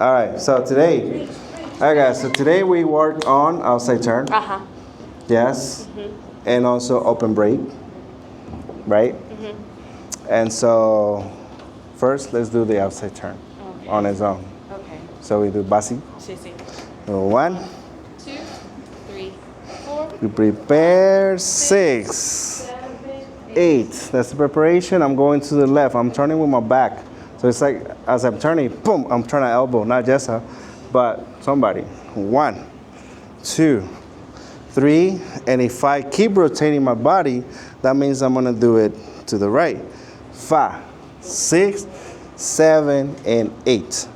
All right, so today, all right guys, so today we work on outside turn. Uh-huh. Yes. And also open break, right? And so first let's do the outside turn on its own. Okay. So we do basi. Sí, sí. 1, 2, 3, 4. we prepare 6, 8. That's the preparation. I'm going to the left. I'm turning with my back. So it's like as I'm turning, boom, I'm trying to elbow, not Jessa, but somebody. 1, 2, 3, and if I keep rotating my body, that means I'm gonna do it to the right. 5, 6, 7, and 8.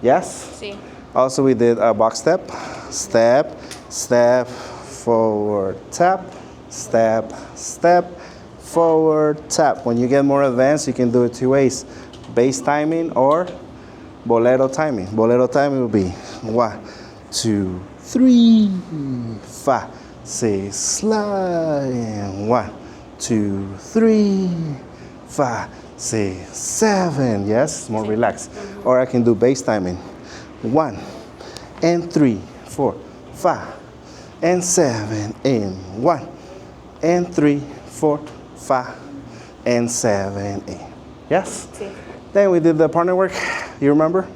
Yes? Sí. Also, we did a box step, step, step, forward, tap, step, step, forward, tap. When you get more advanced, you can do it 2 ways, bass timing or bolero timing. Bolero timing will be 1, 2, 3, 5, 6, slide, 1, 2, 3, 5, 6, 7. Yes, more relaxed. Or I can do bass timing. 1 and 3, 4, 5 and 7 and 1 and 3, 4, 5 and 7, 8. Yes? Sí. Then we did the partner work. You remember?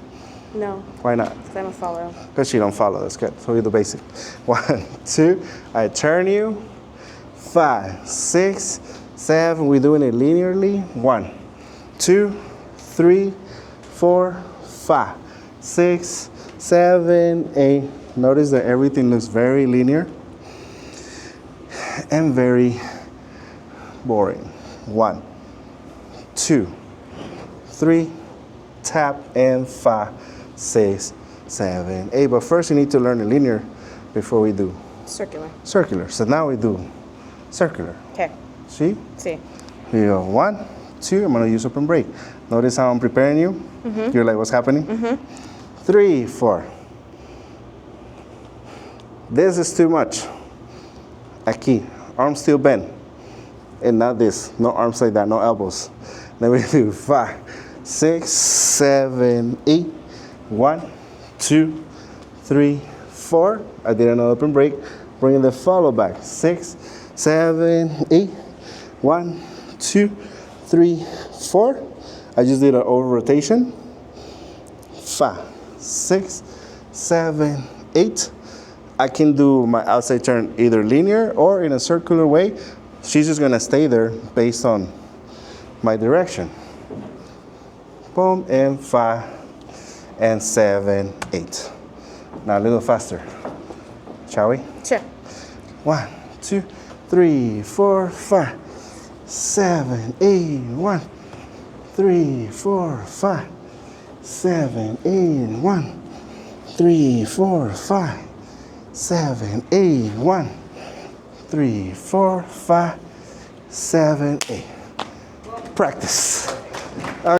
No, Why not? because I'm a follower. Because you don't follow. That's good. So we do basic. 1, 2. I turn you. 5, 6, 7. We're doing it linearly. 1, 2, 3, 4, 5, 6, 7, 8. Notice that everything looks very linear and very boring. 1, 2, 3, tap, and 5, 6, 7, 8. But first you need to learn the linear before we do Circular. circular. So now we do circular. Okay. See? Sí. We go 1, 2. I'm gonna use open break. Notice how I'm preparing you. You're like, what's happening? 3, 4. This is too much. Aquí, arms still bent. And not this. No arms like that, no elbows. Then we do 5, 6, 7, 8. 1, 2, 3, 4. I did another open break. Bringing the follow back. 6, 7, 8. 1, 2, 3, 4. I just did an over rotation. 5, 6, 7, 8. I can do my outside turn either linear or in a circular way. She's just gonna stay there based on my direction. Boom, and 5, and 7, 8. Now a little faster, shall we? Sure. 1, 2, 3, 4, 5, 7, 8. 1, 3, 4, 5, 7, 8. 1, 3, 4, 5, 7, 8. 1, 3, 4, 5, 7, 8. Practice.